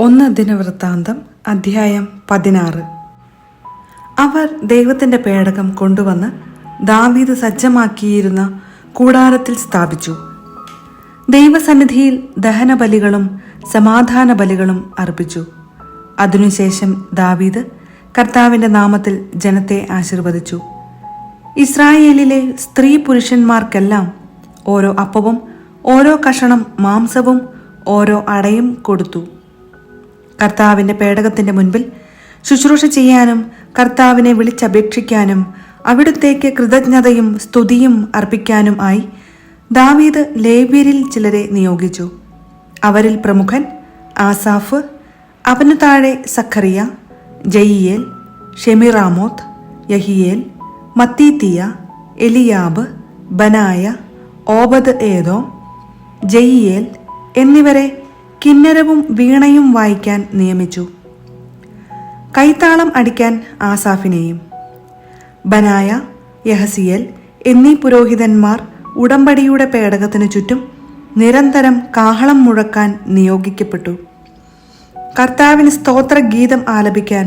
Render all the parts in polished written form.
1 ദിനവൃത്താന്തം അധ്യായം 16. അവർ ദൈവത്തിൻ്റെ പേടകം കൊണ്ടുവന്ന് ദാവീദ് സജ്ജമാക്കിയിരുന്ന കൂടാരത്തിൽ സ്ഥാപിച്ചു. ദൈവസന്നിധിയിൽ ദഹനബലികളും സമാധാന ബലികളും അർപ്പിച്ചു. അതിനുശേഷം ദാവീദ് കർത്താവിൻ്റെ നാമത്തിൽ ജനത്തെ ആശീർവദിച്ചു. ഇസ്രായേലിലെ സ്ത്രീ പുരുഷന്മാർക്കെല്ലാം ഓരോ അപ്പവും ഓരോ കഷണം മാംസവും ഓരോ അടയും കൊടുത്തു. കർത്താവിൻ്റെ പേടകത്തിൻ്റെ മുൻപിൽ ശുശ്രൂഷ ചെയ്യാനും കർത്താവിനെ വിളിച്ചപേക്ഷിക്കാനും അവിടുത്തേക്ക് കൃതജ്ഞതയും സ്തുതിയും അർപ്പിക്കാനും ആയി ദാവീദ് ലേവ്യരിൽ ചിലരെ നിയോഗിച്ചു. അവരിൽ പ്രമുഖൻ ആസാഫ്, അവനു താഴെ സഖറിയ, ജയിയേൽ, ഷെമിറാമോത്ത്, യഹിയേൽ, മത്തീത്തിയ, എലിയാബ്, ബനായ, ഓബദ് ഏദോം, ജയിയേൽ എന്നിവരെ കിന്നരവും വീണയും വായിക്കാൻ നിയമിച്ചു. കൈത്താളം അടിക്കാൻ ആസാഫിനെയും. ബനായ, യഹസിയേൽ എന്നീ പുരോഹിതന്മാർ ഉടമ്പടിയുടെ പേടകത്തിനു ചുറ്റും നിരന്തരം കാഹളം മുഴക്കാൻ നിയോഗിക്കപ്പെട്ടു. കർത്താവിന് സ്തോത്രഗീതം ആലപിക്കാൻ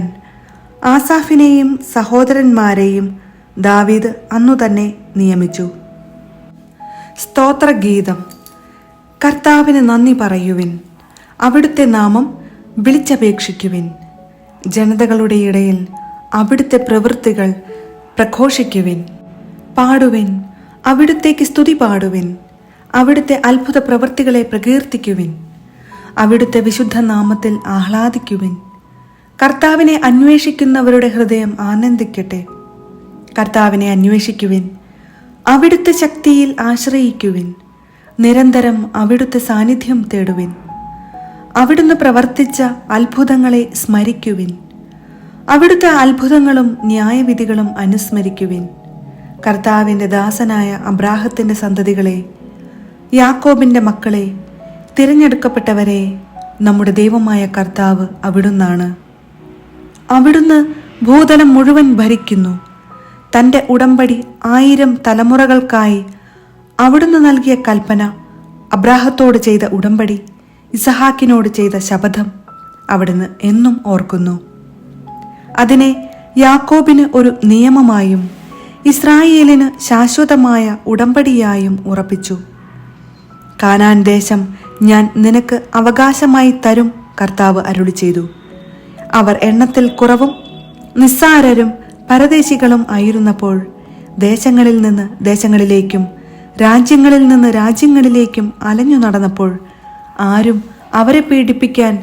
ആസാഫിനെയും സഹോദരന്മാരെയും ദാവീദ് അന്നുതന്നെ നിയമിച്ചു. സ്തോത്രഗീതം. കർത്താവിന് നന്ദി പറയുവിൻ, അവിടുത്തെ നാമം വിളിച്ചപേക്ഷിക്കുവിൻ. ജനതകളുടെ ഇടയിൽ അവിടുത്തെ പ്രവൃത്തികൾ പ്രഘോഷിക്കുവിൻ. പാടുവിൻ, അവിടുത്തേക്ക് സ്തുതി പാടുവിൻ. അവിടുത്തെ അത്ഭുത പ്രവൃത്തികളെ പ്രകീർത്തിക്കുവിൻ. അവിടുത്തെ വിശുദ്ധ നാമത്തിൽ ആഹ്ലാദിക്കുവിൻ. കർത്താവിനെ അന്വേഷിക്കുന്നവരുടെ ഹൃദയം ആനന്ദിക്കട്ടെ. കർത്താവിനെ അന്വേഷിക്കുവിൻ, അവിടുത്തെ ശക്തിയിൽ ആശ്രയിക്കുവിൻ. നിരന്തരം അവിടുത്തെ സാന്നിധ്യം തേടുവിൻ. അവിടുന്ന് പ്രവർത്തിച്ച അത്ഭുതങ്ങളെ സ്മരിക്കുവിൻ. അവിടുത്തെ അത്ഭുതങ്ങളും ന്യായവിധികളും അനുസ്മരിക്കുവിൻ. കർത്താവിൻ്റെ ദാസനായ അബ്രാഹത്തിൻ്റെ സന്തതികളെ, യാക്കോബിൻ്റെ മക്കളെ, തിരഞ്ഞെടുക്കപ്പെട്ടവരെ, നമ്മുടെ ദൈവമായ കർത്താവ് അവിടുന്നാണ്. അവിടുന്ന് ഭൂതലം മുഴുവൻ ഭരിക്കുന്നു. തൻ്റെ ഉടമ്പടി 1000 തലമുറകൾക്കായി അവിടുന്ന് നൽകിയ കൽപ്പന, അബ്രാഹത്തോട് ചെയ്ത ഉടമ്പടി, ഇസഹാക്കിനോട് ചെയ്ത ശപഥം അവിടുന്ന് എന്നും ഓർക്കുന്നു. അതിനെ യാക്കോബിന് ഒരു നിയമമായും ഇസ്രായേലിന് ശാശ്വതമായ ഉടമ്പടിയായും ഉറപ്പിച്ചു. കാനാൻ ദേശം ഞാൻ നിനക്ക് അവകാശമായി തരും, കർത്താവ് അരുളി ചെയ്തു. അവർ എണ്ണത്തിൽ കുറവും നിസ്സാരരും പരദേശികളും ആയിരുന്നപ്പോൾ ദേശങ്ങളിൽ നിന്ന് ദേശങ്ങളിലേക്കും രാജ്യങ്ങളിൽ നിന്ന് രാജ്യങ്ങളിലേക്കും അലഞ്ഞു നടന്നപ്പോൾ ആരും അവരെ പീഡിപ്പിക്കാൻ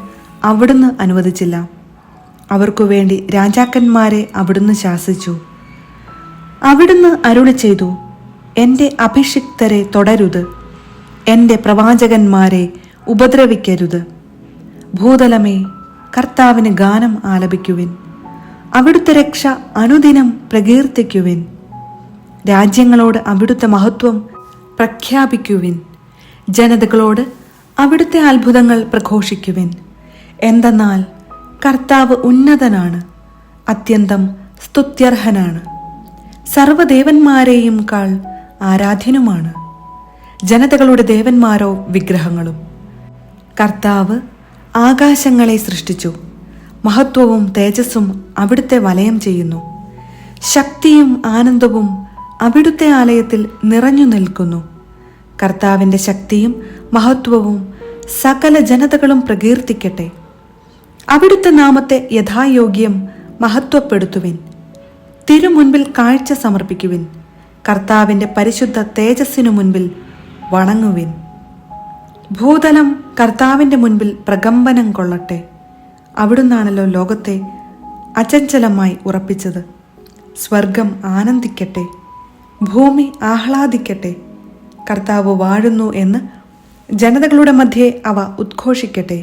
അവിടുന്ന് അനുവദിച്ചില്ല. അവർക്കു വേണ്ടി രാജാക്കന്മാരെ അവിടുന്ന് ശാസിച്ചു. അവിടുന്ന് അരുളി ചെയ്തു, എൻ്റെ അഭിഷിക്തരെ തൊടരുത്, എൻ്റെ പ്രവാചകന്മാരെ ഉപദ്രവിക്കരുത്. ഭൂതലമേ, കർത്താവിന് ഗാനം ആലപിക്കുവിൻ. അവിടുത്തെ രക്ഷ അനുദിനം പ്രകീർത്തിക്കുവിൻ. രാജ്യങ്ങളോട് അവിടുത്തെ മഹത്വം പ്രഖ്യാപിക്കുവിൻ. ജനതകളോട് അവിടുത്തെ അത്ഭുതങ്ങൾ പ്രഘോഷിക്കുവിൻ. എന്തെന്നാൽ കർത്താവ് ഉന്നതനാണ്, അത്യന്തം സ്തുത്യർഹനാണ്, സർവ്വദേവന്മാരെയും കാൾ ആരാധ്യനുമാണ്. ജനതകളുടെ ദേവന്മാരോ വിഗ്രഹങ്ങളും. കർത്താവ് ആകാശങ്ങളെ സൃഷ്ടിച്ചു. മഹത്വവും തേജസ്സും അവിടുത്തെ വലയം ചെയ്യുന്നു. ശക്തിയും ആനന്ദവും അവിടുത്തെ ആലയത്തിൽ നിറഞ്ഞു നിൽക്കുന്നു. കർത്താവിൻ്റെ ശക്തിയും മഹത്വവും സകല ജനതകളും പ്രകീർത്തിക്കട്ടെ. അവിടുത്തെ നാമത്തെ യഥായോഗ്യം മഹത്വപ്പെടുത്തുവിൻ. തിരുമുൻപിൽ കാഴ്ച സമർപ്പിക്കുവിൻ. കർത്താവിൻ്റെ പരിശുദ്ധ തേജസ്സിനു മുൻപിൽ വണങ്ങുവിൻ. ഭൂതലം കർത്താവിൻ്റെ മുൻപിൽ പ്രകമ്പനം കൊള്ളട്ടെ. അവിടുന്നാണല്ലോ ലോകത്തെ അചഞ്ചലമായി ഉറപ്പിച്ചത്. സ്വർഗം ആനന്ദിക്കട്ടെ, ഭൂമി ആഹ്ലാദിക്കട്ടെ. കർത്താവ് വാഴുന്നു എന്ന് ജനതകളുടെ മധ്യേ അവ ഉദ്ഘോഷിക്കട്ടെ.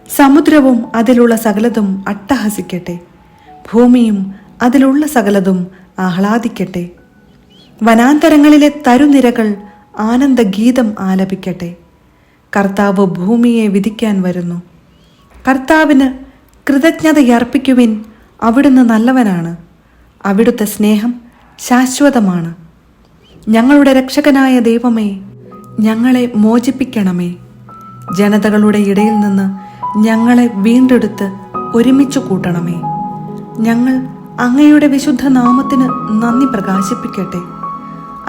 സമുദ്രവും അതിലുള്ള സകലതും അട്ടഹസിക്കട്ടെ. ഭൂമിയും അതിലുള്ള സകലതും ആഹ്ലാദിക്കട്ടെ. വനാന്തരങ്ങളിലെ തരുനിരകൾ ആനന്ദഗീതം ആലപിക്കട്ടെ. കർത്താവ് ഭൂമിയെ വിധിക്കാൻ വരുന്നു. കർത്താവിന് കൃതജ്ഞതയർപ്പിക്കുവിൻ. അവിടുന്ന് നല്ലവനാണ്. അവിടുത്തെ സ്നേഹം ശാശ്വതമാണ്. ഞങ്ങളുടെ രക്ഷകനായ ദൈവമേ, ഞങ്ങളെ മോചിപ്പിക്കണമേ. ജനതകളുടെ ഇടയിൽ നിന്ന് ഞങ്ങളെ വീണ്ടെടുത്ത് ഒരുമിച്ചു കൂട്ടണമേ. ഞങ്ങൾ അങ്ങയുടെ വിശുദ്ധ നാമത്തിന് നന്ദി പ്രകാശിപ്പിക്കട്ടെ.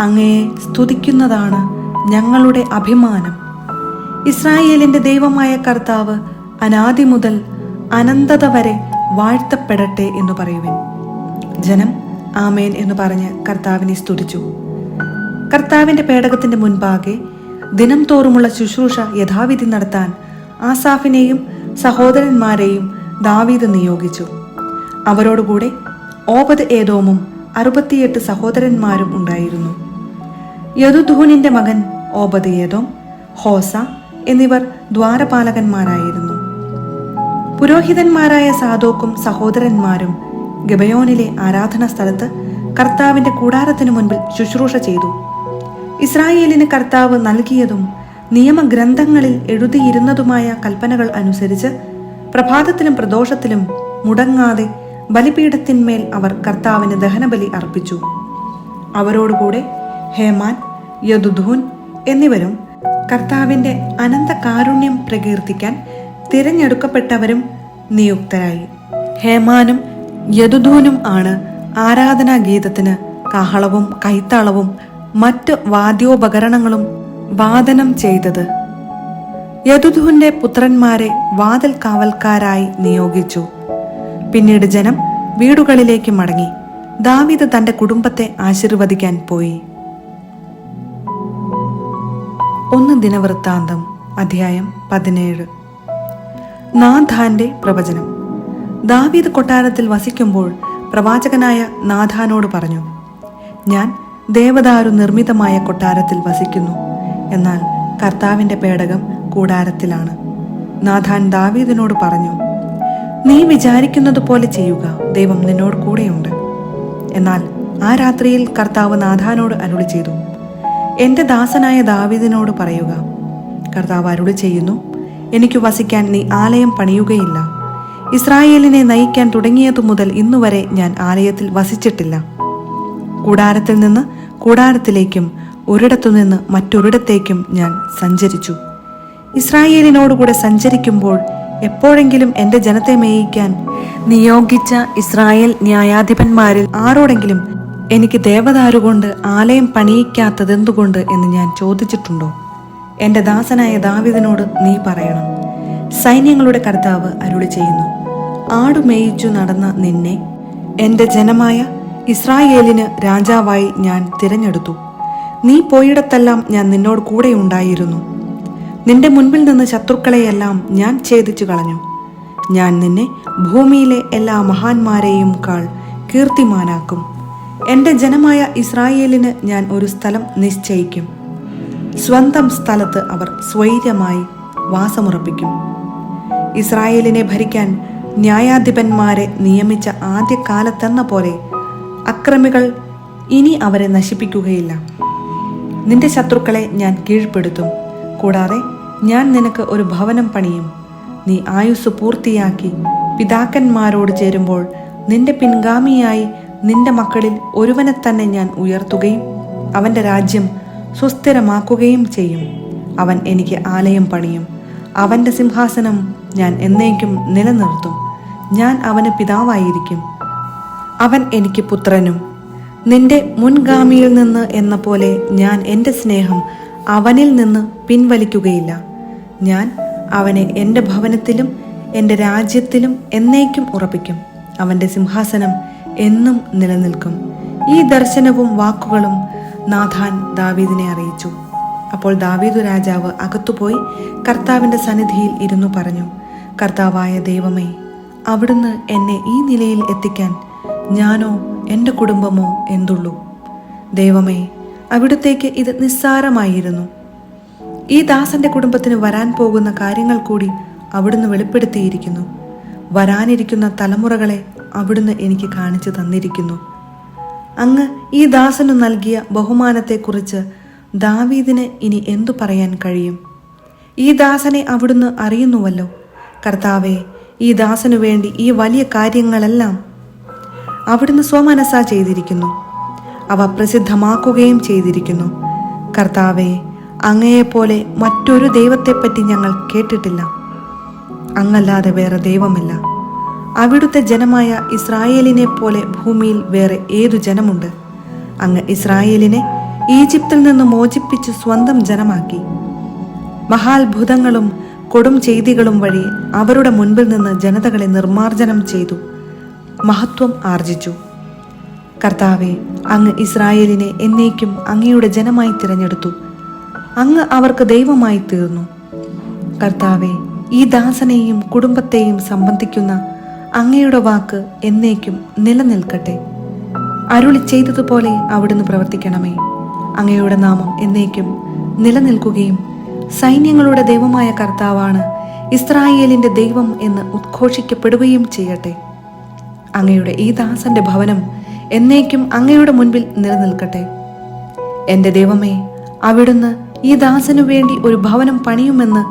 അങ്ങയെ സ്തുതിക്കുന്നതാണ് ഞങ്ങളുടെ അഭിമാനം. ഇസ്രായേലിന്റെ ദൈവമായ കർത്താവ് അനാദി മുതൽ അനന്തത വരെ വാഴ്ത്തപ്പെടട്ടെ എന്ന് പറയുവിൻ. ജനം ആമേൻ എന്ന് പറഞ്ഞ് കർത്താവിനെ സ്തുതിച്ചു. കർത്താവിന്റെ പേടകത്തിന്റെ മുൻപാകെ ദിനം തോറുമുള്ള ശുശ്രൂഷ യഥാവിധി നടത്താൻ ആസാഫിനെയും സഹോദരന്മാരെയും ദാവീദ് നിയോഗിച്ചു. അവരോടുകൂടെ ഓബദ് ഏദോമും 68 സഹോദരന്മാരും ഉണ്ടായിരുന്നു. യദുഥൂനിന്റെ മകൻ ഓബദ് ഏദോം, ഹോസ എന്നിവർ ദ്വാരപാലകന്മാരായിരുന്നു. പുരോഹിതന്മാരായ സാദോക്കും സഹോദരന്മാരും ഗബയോനിലെ ആരാധനാ സ്ഥലത്ത് കർത്താവിന്റെ കൂടാരത്തിനു മുൻപിൽ ശുശ്രൂഷ ചെയ്തു. ഇസ്രായേലിന് കർത്താവ് നൽകിയതും നിയമഗ്രന്ഥങ്ങളിൽ എഴുതിയിരുന്നതുമായ കൽപ്പനകൾ അനുസരിച്ച് പ്രഭാതത്തിലും പ്രദോഷത്തിലും മുടങ്ങാതെ ബലിപീഠത്തിന്മേൽ അവർ കർത്താവിന് ദഹനബലി അർപ്പിച്ചു. അവരോടുകൂടെ ഹേമാൻ, യദുഥൂൻ എന്നിവരും കർത്താവിന്റെ അനന്ത കാരുണ്യം പ്രകീർത്തിക്കാൻ തിരഞ്ഞെടുക്കപ്പെട്ടവരും നിയുക്തരായി. ഹേമാനും യദുഥൂനും ആണ് ആരാധനാ ഗീതത്തിന് കാഹളവും കൈത്താളവും മറ്റ് വാദ്യോപകരണങ്ങളും വാദനം ചെയ്തത്. യദുഥൂന്റെ പുത്രന്മാരെ വാതിൽ കാവൽക്കാരായി നിയോഗിച്ചു. പിന്നീട് ജനം വീടുകളിലേക്ക് മടങ്ങി. ദാവീദ് തന്റെ കുടുംബത്തെ ആശീർവദിക്കാൻ പോയി. 1 ദിനവൃത്താന്തം അധ്യായം 17. നാഥാന്റെ പ്രവചനം. ദാവീദ് കൊട്ടാരത്തിൽ വസിക്കുമ്പോൾ പ്രവാചകനായ നാഥാനോട് പറഞ്ഞു, ഞാൻ ദേവദാരു നിർമ്മിതമായ കൊട്ടാരത്തിൽ വസിക്കുന്നു, എന്നാൽ കർത്താവിന്റെ പേടകം കൂടാരത്തിലാണ്. നാഥാൻ ദാവീദിനോട് പറഞ്ഞു, നീ വിചാരിക്കുന്നത് പോലെ ചെയ്യുക, ദൈവം നിന്നോട് കൂടെയുണ്ട്. എന്നാൽ ആ രാത്രിയിൽ കർത്താവ് നാഥാനോട് അരുളി ചെയ്തു, എന്റെ ദാസനായ ദാവീദിനോട് പറയുക, കർത്താവ് അരുളി ചെയ്യുന്നു, എനിക്ക് വസിക്കാൻ നീ ആലയം പണിയുകയില്ല. ഇസ്രായേലിനെ നയിക്കാൻ തുടങ്ങിയതു മുതൽ ഇന്നുവരെ ഞാൻ ആലയത്തിൽ വസിച്ചിട്ടില്ല. കൂടാരത്തിൽ നിന്ന് കൂടാരത്തിലേക്കും ഒരിടത്തുനിന്ന് മറ്റൊരിടത്തേക്കും ഞാൻ സഞ്ചരിച്ചു. ഇസ്രായേലിനോടുകൂടെ സഞ്ചരിക്കുമ്പോൾ എപ്പോഴെങ്കിലും എൻ്റെ ജനത്തെ മേയിക്കാൻ നിയോഗിച്ച ഇസ്രായേൽ ന്യായാധിപന്മാരിൽ ആരോടെങ്കിലും എനിക്ക് ദേവദാരുകൊണ്ട് ആലയം പണിയിക്കാത്തതെന്തുകൊണ്ട് എന്ന് ഞാൻ ചോദിച്ചിട്ടുണ്ടോ? എൻ്റെ ദാസനായ ദാവീദിനോട് നീ പറയണം, സൈന്യങ്ങളുടെ കർത്താവ് അരുളി ചെയ്യുന്നു, ആടുമേയിച്ചു നടന്ന നിന്നെ എൻ്റെ ജനമായ ഇസ്രായേലിന് രാജാവായി ഞാൻ തിരഞ്ഞെടുത്തു. നീ പോയിടത്തെല്ലാം ഞാൻ നിന്നോട് കൂടെ ഉണ്ടായിരുന്നു. നിന്റെ മുൻപിൽ നിന്ന് ശത്രുക്കളെയെല്ലാം ഞാൻ ഛേദിച്ചു കളഞ്ഞു. ഞാൻ നിന്നെ ഭൂമിയിലെ എല്ലാ മഹാന്മാരെയും കാൾ കീർത്തിമാനാക്കും. എൻ്റെ ജനമായ ഇസ്രായേലിന് ഞാൻ ഒരു സ്ഥലം നിശ്ചയിക്കും. സ്വന്തം സ്ഥലത്ത് അവർ സ്വൈര്യമായി വാസമുറപ്പിക്കും. ഇസ്രായേലിനെ ഭരിക്കാൻ ന്യായാധിപന്മാരെ നിയമിച്ച ആദ്യകാലത്തെന്ന പോലെ അക്രമികൾ ഇനി അവരെ നശിപ്പിക്കുകയില്ല. നിന്റെ ശത്രുക്കളെ ഞാൻ കീഴ്പ്പെടുത്തും. കൂടാതെ ഞാൻ നിനക്ക് ഒരു ഭവനം പണിയും. നീ ആയുസ് പൂർത്തിയാക്കി പിതാക്കന്മാരോട് ചേരുമ്പോൾ നിന്റെ പിൻഗാമിയായി നിന്റെ മക്കളിൽ ഒരുവനെ തന്നെ ഞാൻ ഉയർത്തുകയും അവൻ്റെ രാജ്യം സുസ്ഥിരമാക്കുകയും ചെയ്യും. അവൻ എനിക്ക് ആലയം പണിയും. അവൻ്റെ സിംഹാസനം ഞാൻ എന്നേക്കും നിലനിർത്തും. ഞാൻ അവന് പിതാവായിരിക്കും, അവൻ എനിക്ക് പുത്രനും. നിന്റെ മുൻഗാമിയിൽ നിന്ന് എന്ന പോലെ ഞാൻ എൻ്റെ സ്നേഹം അവനിൽ നിന്ന് പിൻവലിക്കുകയില്ല. ഞാൻ അവനെ എൻ്റെ ഭവനത്തിലും എൻ്റെ രാജ്യത്തിലും എന്നേക്കും ഉറപ്പിക്കും. അവൻ്റെ സിംഹാസനം എന്നും നിലനിൽക്കും. ഈ ദർശനവും വാക്കുകളും നാഥാൻ ദാവീദിനെ അറിയിച്ചു. അപ്പോൾ ദാവീദു രാജാവ് അകത്തുപോയി കർത്താവിൻ്റെ സന്നിധിയിൽ ഇരുന്നു പറഞ്ഞു, കർത്താവായ ദൈവമേ, അവിടുന്ന് എന്നെ ഈ നിലയിൽ എത്തിക്കാൻ ഞാനോ എൻ്റെ കുടുംബമോ എന്തുള്ളൂ? ദൈവമേ, അവിടുത്തേക്ക് ഇത് നിസ്സാരമായിരുന്നു. ഈ ദാസന്റെ കുടുംബത്തിന് വരാൻ പോകുന്ന കാര്യങ്ങൾ കൂടി അവിടുന്ന് വെളിപ്പെടുത്തിയിരിക്കുന്നു. വരാനിരിക്കുന്ന തലമുറകളെ അവിടുന്ന് എനിക്ക് കാണിച്ചു തന്നിരിക്കുന്നു. അങ്ങ് ഈ ദാസനു നൽകിയ ബഹുമാനത്തെക്കുറിച്ച് ദാവീദിന് ഇനി എന്തു പറയാൻ കഴിയും? ഈ ദാസനെ അവിടുന്ന് അറിയുന്നുവല്ലോ. കർത്താവേ, ഈ ദാസനു വേണ്ടി ഈ വലിയ കാര്യങ്ങളെല്ലാം അവിടുന്ന് സ്വമനസാ ചെയ്തിരിക്കുന്നു. അവ പ്രസിദ്ധമാക്കുകയും ചെയ്തിരിക്കുന്നു. കർത്താവേ, അങ്ങയെപ്പോലെ മറ്റൊരു ദൈവത്തെപ്പറ്റി ഞങ്ങൾ കേട്ടിട്ടില്ല. അങ്ങല്ലാതെ വേറെ ദൈവമില്ല. അവിടുത്തെ ജനമായ ഇസ്രായേലിനെ പോലെ ഭൂമിയിൽ വേറെ ഏതു ജനമുണ്ട്? അങ്ങ് ഇസ്രായേലിനെ ഈജിപ്തിൽ നിന്ന് മോചിപ്പിച്ച് സ്വന്തം ജനമാക്കി. മഹാത്ഭുതങ്ങളും കൊടും ചെയ്തികളും വഴി അവരുടെ മുൻപിൽ നിന്ന് ജനതകളെ നിർമ്മാർജ്ജനം ചെയ്തു, മഹത്വം ആർജിച്ചു. കർത്താവെ, അങ്ങ് ഇസ്രായേലിനെ എന്നേക്കും അങ്ങയുടെ ജനമായി തിരഞ്ഞെടുത്തു. അങ്ങ് അവർക്ക് ദൈവമായി തീർന്നു. കർത്താവെ, ഈ ദാസനെയും കുടുംബത്തെയും സംബന്ധിക്കുന്ന അങ്ങയുടെ വാക്ക് എന്നേക്കും നിലനിൽക്കട്ടെ. അരുളി ചെയ്തതുപോലെ അവിടുന്ന് പ്രവർത്തിക്കണമേ. അങ്ങയുടെ നാമം എന്നേക്കും നിലനിൽക്കുകയും സൈന്യങ്ങളുടെ ദൈവമായ കർത്താവാണ് ഇസ്രായേലിന്റെ ദൈവം എന്ന് ഉദ്ഘോഷിക്കപ്പെടുകയും ചെയ്യട്ടെ. അങ്ങയുടെ ഈ ദാസന്റെ ഭവനം എന്നേക്കും അങ്ങയുടെ മുൻപിൽ നിലനിൽക്കട്ടെ. എൻ്റെ ദൈവമേ, അവിടുന്ന് ഈ ദാസനു വേണ്ടി ഒരു ഭവനം പണിയുമെന്ന്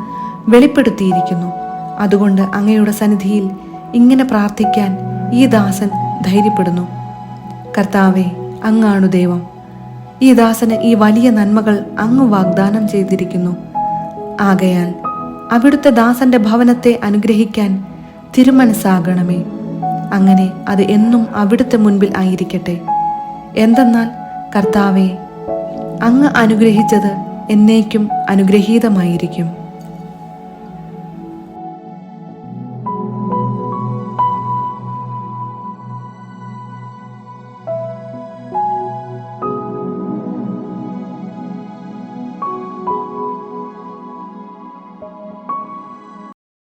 വെളിപ്പെടുത്തിയിരിക്കുന്നു. അതുകൊണ്ട് അങ്ങയുടെ സന്നിധിയിൽ ഇങ്ങനെ പ്രാർത്ഥിക്കാൻ ഈ ദാസൻ ധൈര്യപ്പെടുന്നു. കർത്താവെ, അങ്ങാണു ദൈവം. ഈ ദാസന് ഈ വലിയ നന്മകൾ അങ്ങ് വാഗ്ദാനം ചെയ്തിരിക്കുന്നു. ആകയാൽ അവിടുത്തെ ദാസന്റെ ഭവനത്തെ അനുഗ്രഹിക്കാൻ തിരുമനസ്സാകണമേ. അങ്ങനെ അത് എന്നും അവിടുത്തെ മുൻപിൽ ആയിരിക്കട്ടെ. എന്തെന്നാൽ കർത്താവെ, അങ്ങ് അനുഗ്രഹിച്ചത് എന്നേക്കും അനുഗ്രഹീതമായിരിക്കും.